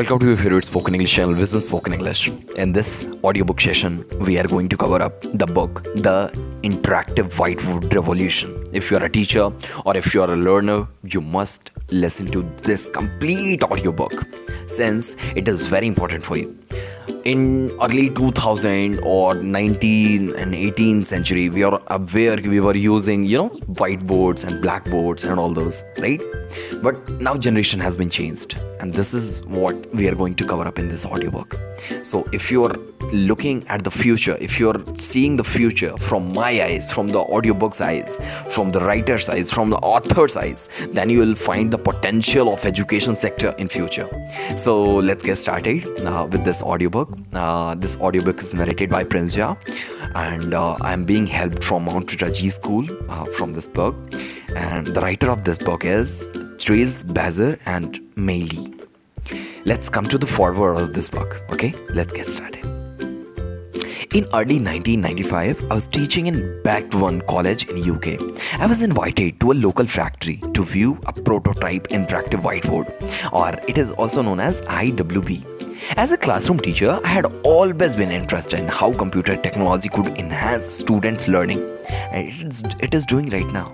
Welcome to your favorite spoken English channel, Vision Spoken English. In this audiobook session, we are going to cover up the book, The Interactive Whiteboard Revolution. If you are a teacher or if you are a learner, you must listen to this complete audiobook since it is very important for you. In early 2000 or 19th and 18th century, we are aware we were using, whiteboards and blackboards and all those, right? But now generation has been changed, and this is what we are going to cover up in this audiobook. So if you're looking at the future, if you're seeing the future from my eyes, from the audiobook's eyes, from the writer's eyes, from the author's eyes, then you will find the potential of education sector in future. So let's get started with this audiobook. This audiobook is narrated by Prince Jha, and I'm being helped from Mount Raji School from this book. And the writer of this book is Trace Bazer and Mei Lee. Let's come to the foreword of this book. Okay, let's get started. In early 1995, I was teaching in Backward College in UK. I was invited to a local factory to view a prototype interactive whiteboard, or it is also known as IWB. As a classroom teacher, I had always been interested in how computer technology could enhance students' learning, and it is doing right now.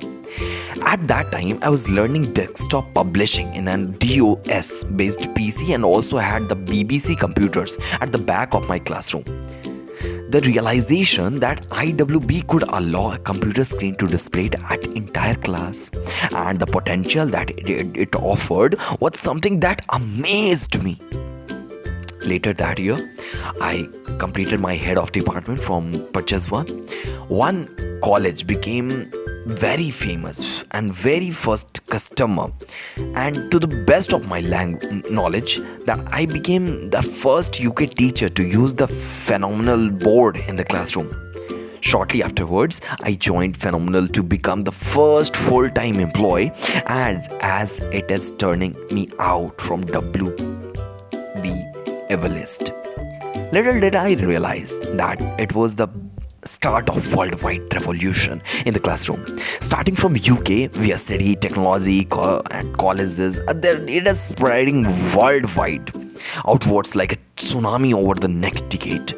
At that time, I was learning desktop publishing in a DOS-based PC and also had the BBC computers at the back of my classroom. The realization that IWB could allow a computer screen to display it at entire class and the potential that it offered was something that amazed me. Later that year, I completed my head of department from Purchase One college became very famous and very first customer, and to the best of my knowledge that I became the first UK teacher to use the Phenomenal board in the classroom. Shortly afterwards, I joined Phenomenal to become the first full-time employee, as it is turning me out from WB Everlist. Little did I realize that it was the start of worldwide revolution in the classroom. Starting from UK, via study technology and colleges, it is spreading worldwide outwards like a tsunami over the next decade.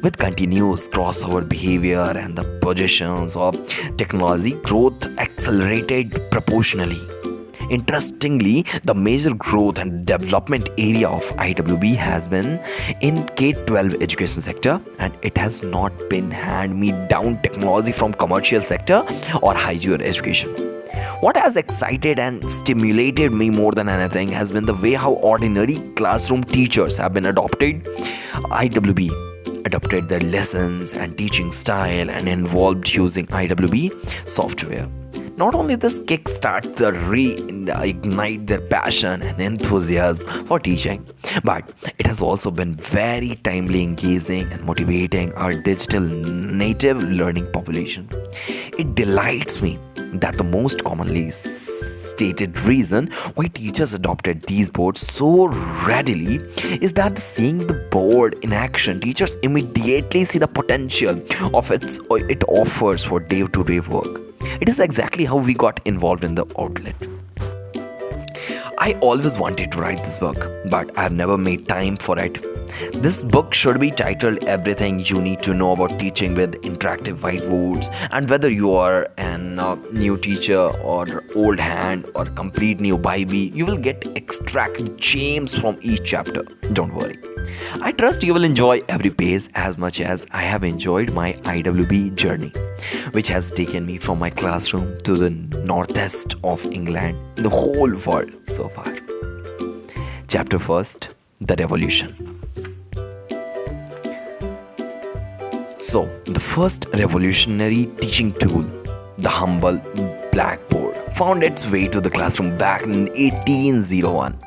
With continuous crossover behavior and the positions of technology, growth accelerated proportionally. Interestingly, the major growth and development area of IWB has been in K-12 education sector, and it has not been hand-me-down technology from commercial sector or higher education. What has excited and stimulated me more than anything has been the way how ordinary classroom teachers have been adopted their lessons and teaching style and involved using IWB software. Not only this kickstarts the reignite their passion and enthusiasm for teaching, but it has also been very timely engaging and motivating our digital native learning population. It delights me that the most commonly stated reason why teachers adopted these boards so readily is that seeing the board in action, teachers immediately see the potential of it offers for day-to-day work. It is exactly how we got involved in the outlet. I always wanted to write this book, but I have never made time for it. This book should be titled Everything You Need to Know About Teaching with Interactive Whiteboards, and whether you are a new teacher or old hand or complete new baby, you will extract gems from each chapter. Don't worry. I trust you will enjoy every page as much as I have enjoyed my IWB journey, which has taken me from my classroom to the northeast of England, the whole world so far. Chapter 1, The Revolution. So, the first revolutionary teaching tool, the humble blackboard, found its way to the classroom back in 1801.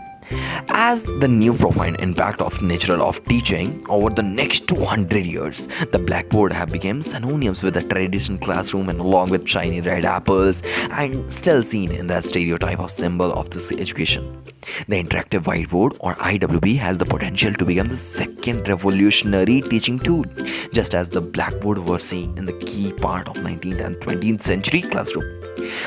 As the new profound impact of nature of teaching over the next 200 years, the blackboard have become synonymous with the traditional classroom, and along with shiny red apples, and still seen in the stereotype of symbol of this education. The interactive whiteboard, or IWB, has the potential to become the second revolutionary teaching tool, just as the blackboard were seen in the key part of 19th and 20th century classroom.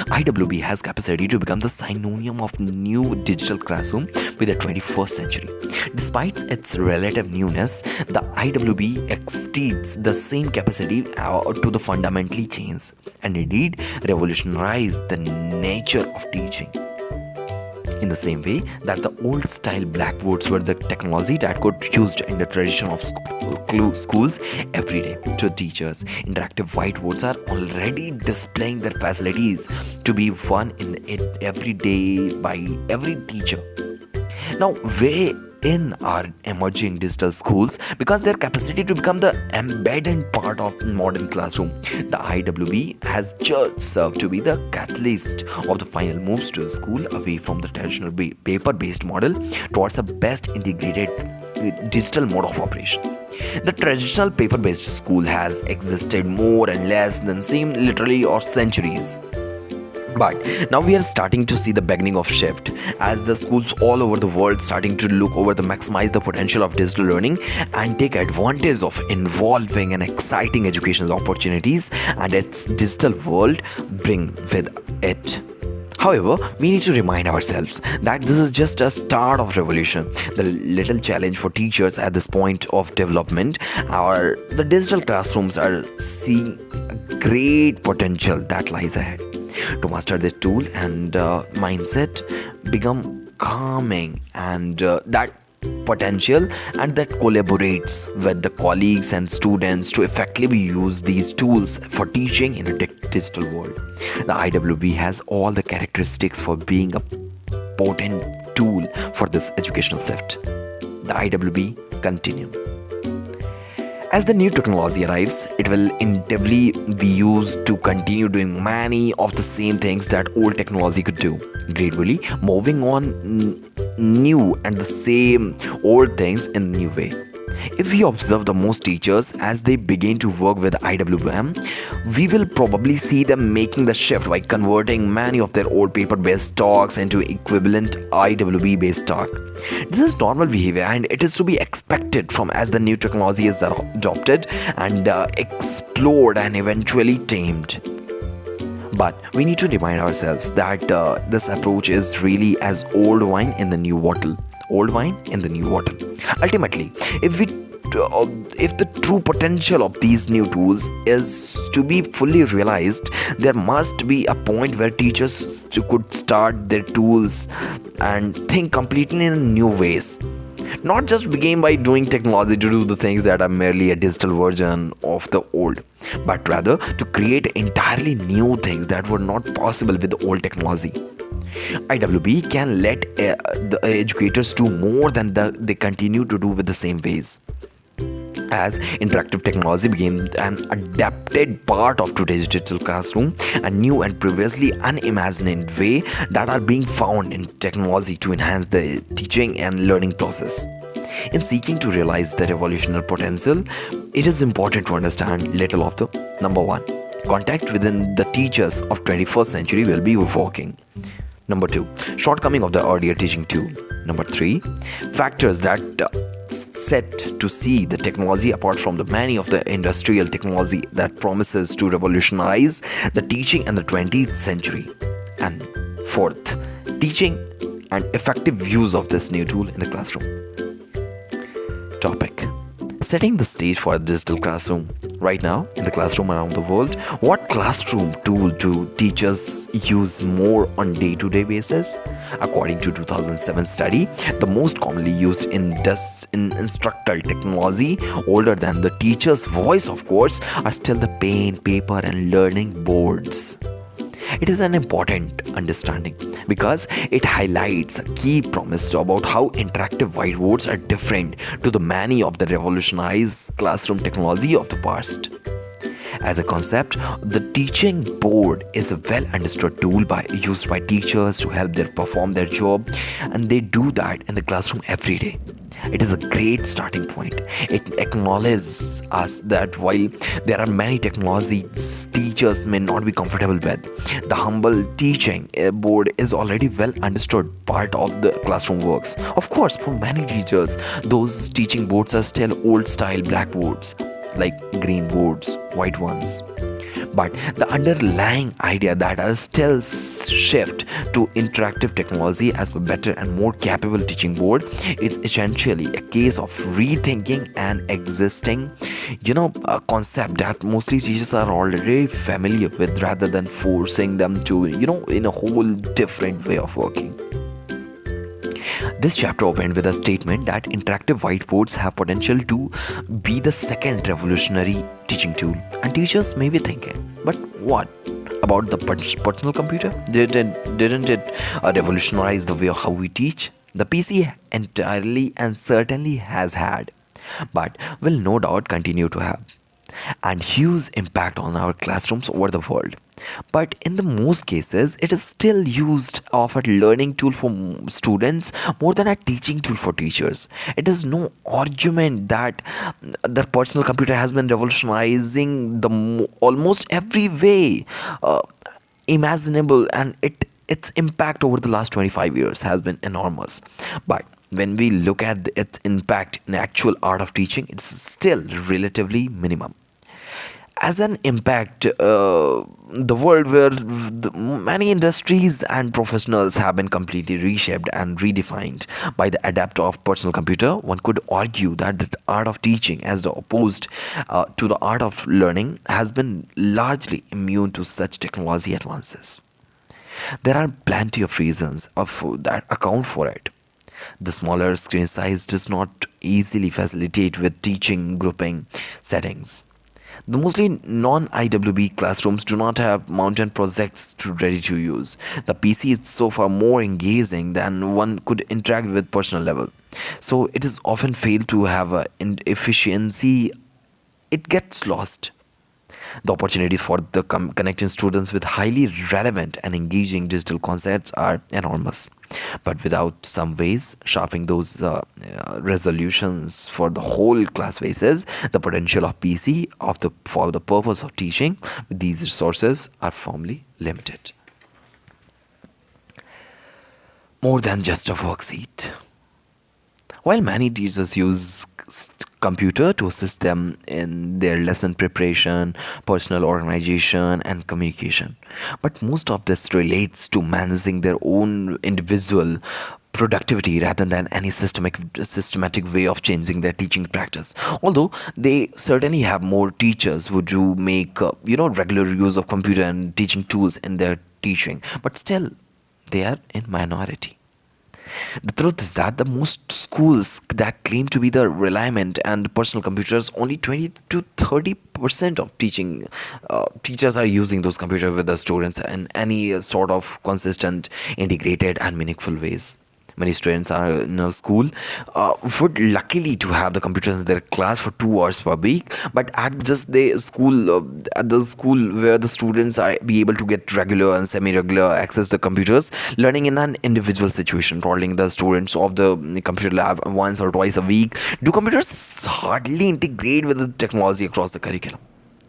IWB has capacity to become the synonym of new digital classroom with the 21st century. Despite its relative newness, the IWB exceeds the same capacity to the fundamentally change and indeed revolutionize the nature of teaching. In the same way that the old style blackboards were the technology that got used in the tradition of schools every day to teachers, interactive whiteboards are already displaying their facilities to be one in every day by every teacher. Now, in our emerging digital schools, because their capacity to become the embedded part of modern classroom, the IWB has just served to be the catalyst of the final moves to the school away from the traditional paper-based model towards a best integrated digital mode of operation. The traditional paper-based school has existed more and less than same literally or centuries. But now we are starting to see the beginning of shift as the schools all over the world starting to look over the maximize the potential of digital learning and take advantage of involving and exciting educational opportunities and its digital world bring with it. However, we need to remind ourselves that this is just a start of revolution. The little challenge for teachers at this point of development are the digital classrooms are seeing great potential that lies ahead. To master this tool and mindset, become calming and that potential and that collaborates with the colleagues and students to effectively use these tools for teaching in a digital world. The IWB has all the characteristics for being a potent tool for this educational shift. The IWB continue. As the new technology arrives, it will inevitably be used to continue doing many of the same things that old technology could do, gradually moving on new and the same old things in a new way. If we observe the most teachers as they begin to work with IWM, we will probably see them making the shift by converting many of their old paper-based talks into equivalent IWB-based talk. This is normal behavior and it is to be expected from as the new technology is adopted and explored and eventually tamed. But we need to remind ourselves that this approach is really as old wine in the new bottle. Old wine in the new bottle. Ultimately, if the true potential of these new tools is to be fully realized, there must be a point where teachers could start their tools and think completely in new ways. Not just begin by doing technology to do the things that are merely a digital version of the old, but rather to create entirely new things that were not possible with the old technology. IWB can let the educators do more than they continue to do with the same ways. As interactive technology became an adapted part of today's digital classroom, a new and previously unimagined way that are being found in technology to enhance the teaching and learning process. In seeking to realize the revolutionary potential, it is important to understand little of the number one, context within the teachers of 21st century will be working. Number 2, shortcoming of the earlier teaching tool. Number 3, factors that set to see the technology apart from the many of the industrial technology that promises to revolutionize the teaching in the 20th century. And 4th, teaching and effective use of this new tool in the classroom. Topic: setting the stage for a digital classroom. Right now, in the classroom around the world, what classroom tool do teachers use more on day-to-day basis? According to 2007 study, the most commonly used in instructional technology, older than the teacher's voice of course, are still the pen, paper and learning boards. It is an important understanding because it highlights a key promise about how interactive whiteboards are different to the many of the revolutionized classroom technology of the past. As a concept, the teaching board is a well understood tool used by teachers to help them perform their job, and they do that in the classroom every day. It is a great starting point. It acknowledges us that while there are many technologies teachers may not be comfortable with, the humble teaching board is already well understood part of the classroom works. Of course, for many teachers, those teaching boards are still old style blackboards. like green boards, white ones. But the underlying idea that are still shift to interactive technology as a better and more capable teaching board is essentially a case of rethinking an existing, a concept that mostly teachers are already familiar with, rather than forcing them to, in a whole different way of working. This chapter opened with a statement that interactive whiteboards have potential to be the second revolutionary teaching tool. And teachers may be thinking, but what about the personal computer? Didn't it revolutionize the way of how we teach? The PC entirely and certainly has had, but will no doubt continue to have, and huge impact on our classrooms over the world. But in the most cases, it is still used of a learning tool for students more than a teaching tool for teachers. It is no argument that the personal computer has been revolutionizing almost every way imaginable, and its impact over the last 25 years has been enormous. But when we look at its impact in actual art of teaching, it's still relatively minimum. As an impact, the world where many industries and professionals have been completely reshaped and redefined by the adapt of personal computer, one could argue that the art of teaching, as the opposed to the art of learning, has been largely immune to such technology advances. There are plenty of reasons that account for it. The smaller screen size does not easily facilitate with teaching grouping settings. The mostly non-IWB classrooms do not have mountain projects ready to use. The PC is so far more engaging than one could interact with personal level. So it is often failed to have efficiency. It gets lost. The opportunities for the connecting students with highly relevant and engaging digital concepts are enormous. But without some ways sharpening those resolutions for the whole class faces, the potential of PC for the purpose of teaching with these resources are firmly limited. More than just a worksheet. While many teachers use computer to assist them in their lesson preparation, personal organization, and communication, but most of this relates to managing their own individual productivity rather than any systematic way of changing their teaching practice. Although they certainly have more teachers who do make regular use of computer and teaching tools in their teaching, but still they are in minority. The truth is that the most schools that claim to be the reliant and personal computers, only 20 to 30% of teachers are using those computers with the students in any sort of consistent, integrated, and meaningful ways. Many students are in a school would luckily to have the computers in their class for 2 hours per week, but at the school where the students are be able to get regular and semi-regular access to computers, learning in an individual situation, rolling the students of the computer lab once or twice a week, do computers hardly integrate with the technology across the curriculum.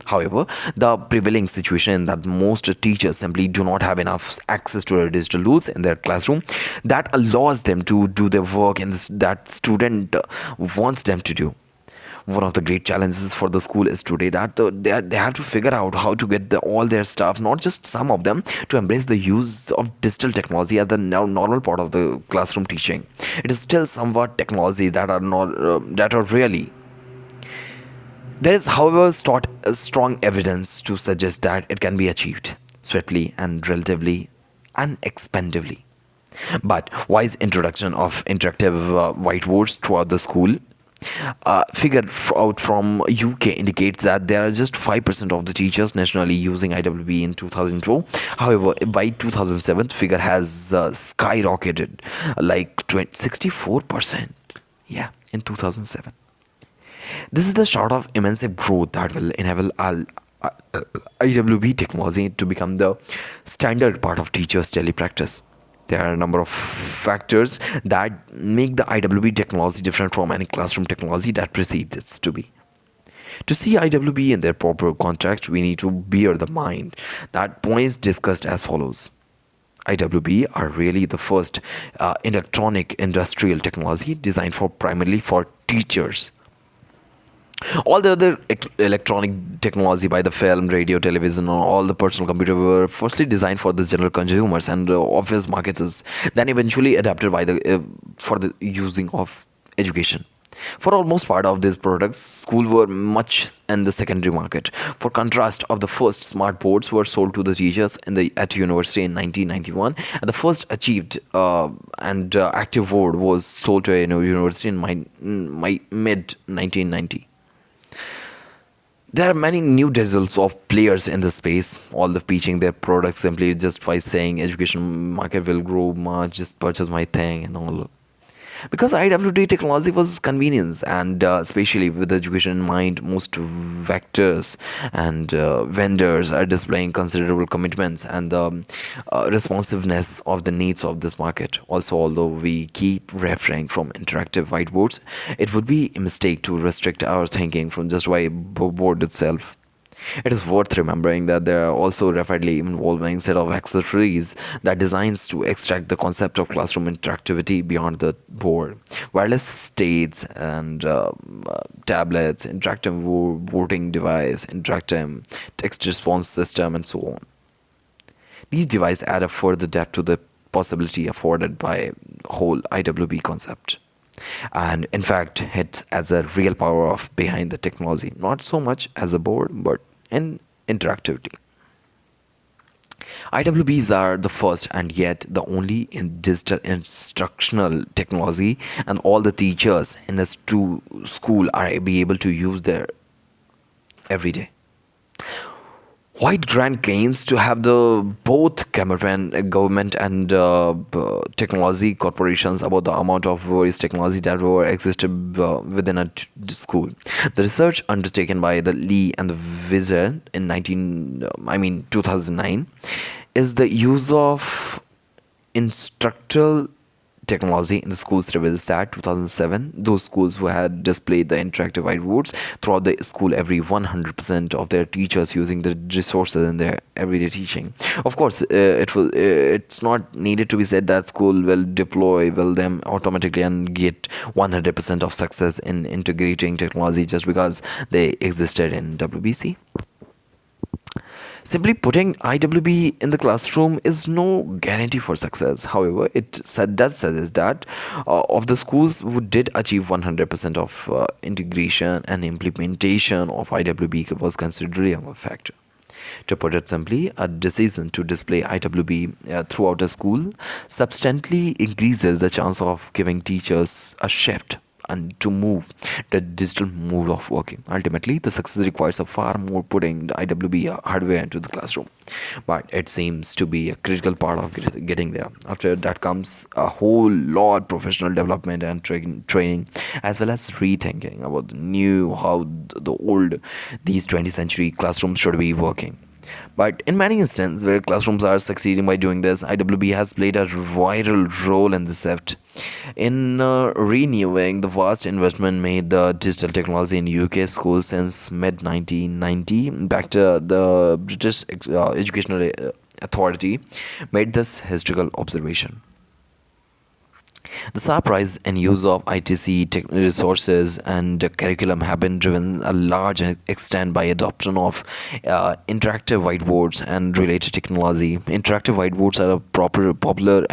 However, the prevailing situation is that most teachers simply do not have enough access to digital tools in their classroom that allows them to do their work and that student wants them to do. One of the great challenges for the school is today that they have to figure out how to get all their staff, not just some of them, to embrace the use of digital technology as the normal part of the classroom teaching. It is still somewhat technology that are not that are really. There is, however, strong evidence to suggest that it can be achieved swiftly and relatively inexpensively. But wise introduction of interactive whiteboards throughout the school figure out from UK indicates that there are just 5% of the teachers nationally using IWB in 2002. However, by 2007, figure has skyrocketed like 64%. Yeah, in 2007. This is the sort of immense growth that will enable IWB technology to become the standard part of teachers' daily practice. There are a number of factors that make the IWB technology different from any classroom technology that precedes it to be. To see IWB in their proper context, we need to bear the mind that points discussed as follows. IWB are really the first electronic industrial technology designed primarily for teachers. All the other electronic technology by the film, radio, television, or all the personal computer were firstly designed for the general consumers and office marketers, then eventually adapted by the for the using of education. For almost part of these products, school were much in the secondary market. For contrast, of the first smart boards were sold to the teachers at university in 1991, and the first achieved and active board was sold to a university in my mid 1990. There are many new diesels of players in the space, all the pitching their products simply just by saying education market will grow much, just purchase my thing and all. Because IWD technology was convenience, and especially with education in mind, most vectors and vendors are displaying considerable commitments and the responsiveness of the needs of this market. Also, although we keep referring from interactive whiteboards, it would be a mistake to restrict our thinking from just by board itself. It is worth remembering that there are also rapidly evolving set of accessories that designs to extract the concept of classroom interactivity beyond the board. Wireless states and tablets, interactive voting device, interactive text response system, and so on. These devices add a further depth to the possibility afforded by whole IWB concept. And in fact, it's as a real power of behind the technology, not so much as a board, but in interactivity. IWBs are the first and yet the only in digital instructional technology, and all the teachers in the school are be able to use their every day. White Grant claims to have the both government and technology corporations about the amount of various technology that were existed within a school. The research undertaken by the Lee and the Wizard in 2009 is the use of instructional technology in the schools reveals that 2007 those schools who had displayed the interactive whiteboards throughout the school, every 100% of their teachers using the resources in their everyday teaching. Of course, it's not needed to be said that school will deploy them automatically and get 100% of success in integrating technology just because they existed in WBC. Simply putting IWB in the classroom is no guarantee for success. However, it does suggest that of the schools who did achieve 100% of integration and implementation of IWB was considerably a factor. To put it simply, a decision to display IWB throughout a school substantially increases the chance of giving teachers a shift and to move the digital mode of working. Ultimately, the success requires a far more putting the IWB hardware into the classroom, but it seems to be a critical part of getting there. After that comes a whole lot professional development and training, as well as rethinking about the new how the old these 20th century classrooms should be working. But in many instances where classrooms are succeeding by doing this, IWB has played a vital role in this shift. In renewing the vast investment made the digital technology in UK schools since mid 1990, back to the British Educational Authority made this historical observation. The sharp rise in use of ITC resources and curriculum have been driven a large extent by adoption of interactive whiteboards and related technology. Interactive whiteboards are a popular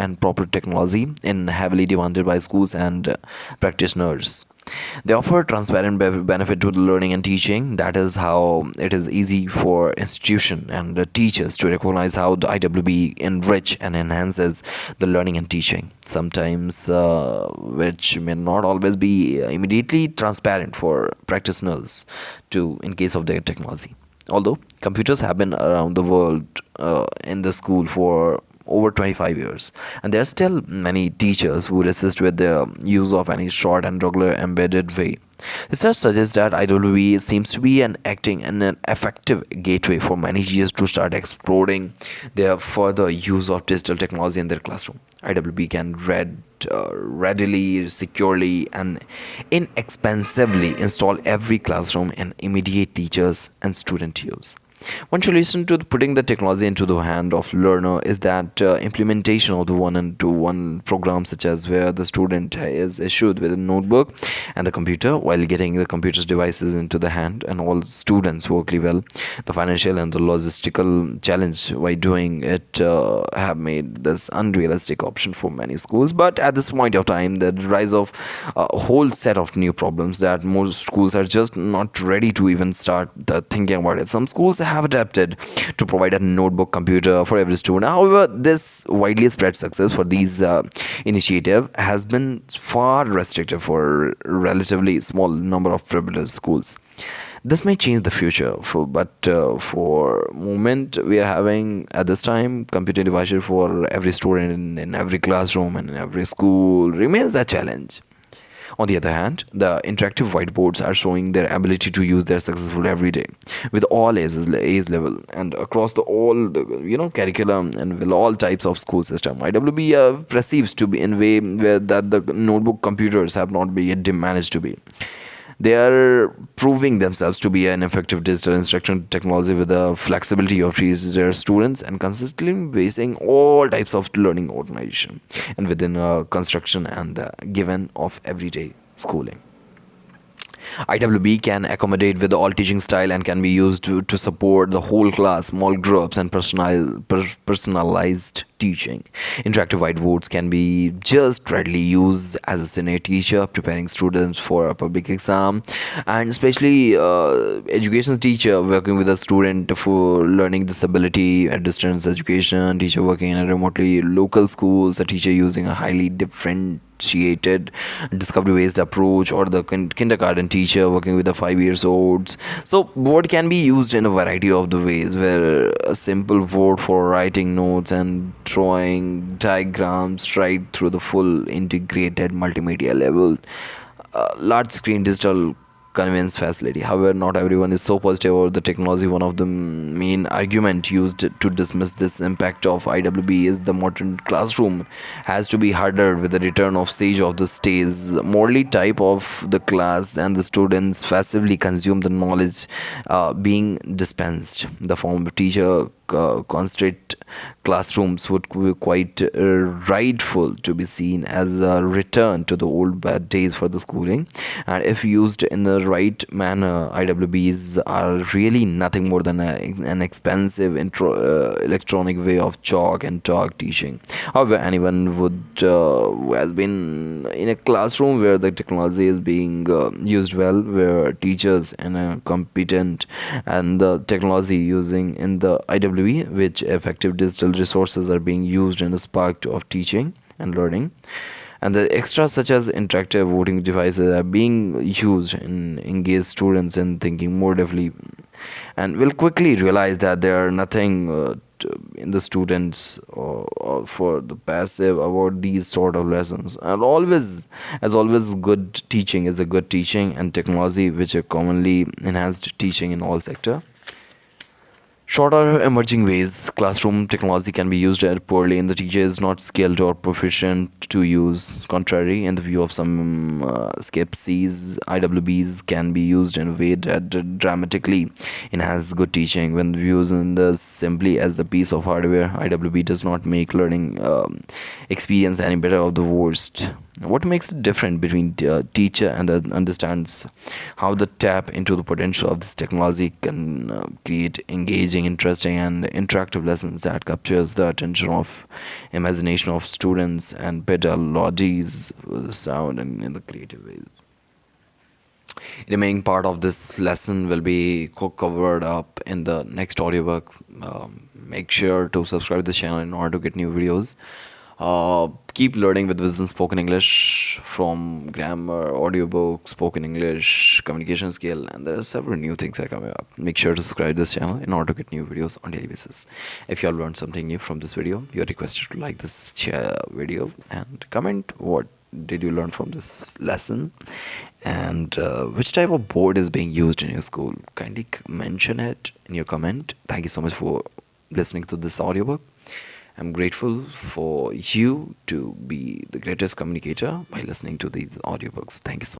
technology and heavily demanded by schools and practitioners. They offer transparent benefit to the learning and teaching. That is how it is easy for institution and the teachers to recognize how the IWB enrich and enhances the learning and teaching. Sometimes, which may not always be immediately transparent for practitioners to in case of their technology. Although computers have been around the world in the school for over 25 years, and there are still many teachers who resist with the use of any short and regular embedded way. Research suggests that IWB seems to be acting in an effective gateway for many teachers to start exploring their further use of digital technology in their classroom. IWB can readily, securely, and inexpensively install every classroom in immediate teachers and student use. One solution to putting the technology into the hand of learner is that implementation of the one-to-one program, such as where the student is issued with a notebook and the computer while getting the computer's devices into the hand, and all students work well. The financial and the logistical challenge by doing it have made this unrealistic option for many schools. But at this point of time, the rise of a whole set of new problems that most schools are just not ready to even start thinking about it. Some schools have adapted to provide a notebook computer for every student. However, this widely spread success for these initiative has been far restrictive for relatively small number of privileged schools. This may change the future, for moment we are having at this time computer devices for every student in every classroom and in every school remains a challenge. On the other hand, the interactive whiteboards are showing their ability to use their successful every day with all age level and across the all curriculum and with all types of school system. IWB perceives to be in way where that the notebook computers have not been yet managed to be. They are proving themselves to be an effective digital instruction technology with the flexibility of their students and consistently facing all types of learning organization and within construction and the given of everyday schooling. IWB can accommodate with all teaching style and can be used to support the whole class, small groups, and personalized teaching. Interactive whiteboards can be just readily used as a senior teacher preparing students for a public exam, and especially education teacher working with a student for learning disability at distance education, teacher working in a remotely local schools, a teacher using a highly differentiated discovery based approach, or the kindergarten teacher working with the 5 years olds. So board can be used in a variety of the ways, where a simple board for writing notes and drawing diagrams right through the full integrated multimedia level, large screen digital conveyance facility. However, not everyone is so positive about the technology. One of the main argument used to dismiss this impact of IWB is the modern classroom has to be harder with the return of stage of the stage morally type of the class, and the students passively consume the knowledge being dispensed. The form of teacher constraint classrooms would be quite rightful to be seen as a return to the old bad days for the schooling, and if used in the right manner, IWBs are really nothing more than an expensive electronic way of chalk and talk teaching. However, anyone would who has been in a classroom where the technology is being used well, where teachers and competent and the technology using in the IWB, which effective digital resources are being used in the spark of teaching and learning, and the extras such as interactive voting devices are being used in engage students in thinking more deeply, and will quickly realize that there are nothing in the students for the passive about these sort of lessons. And always good teaching is a good teaching, and technology which are commonly enhanced teaching in all sector. Shorter emerging ways classroom technology can be used poorly and the teacher is not skilled or proficient to use. Contrary, in the view of some skeptics, IWBs can be used in a way that dramatically enhance good teaching. When viewed in the simply as a piece of hardware, IWB does not make learning experience any better or the worst. What makes it different between teacher and understands how the tap into the potential of this technology can create engaging, interesting, and interactive lessons that captures the attention of imagination of students and pedagogies, sound and in the creative ways. Remaining part of this lesson will be covered up in the next audiobook. Make sure to subscribe to the channel in order to get new videos. Keep learning with Vision Spoken English from grammar, audiobook, spoken English, communication skill, and there are several new things that are coming up. Make sure to subscribe to this channel in order to get new videos on daily basis. If you have learned something new from this video, you are requested to like this video and comment what did you learn from this lesson, and which type of board is being used in your school. Kindly mention it in your comment. Thank you so much for listening to this audiobook. I'm grateful for you to be the greatest communicator by listening to these audiobooks. Thank you so much.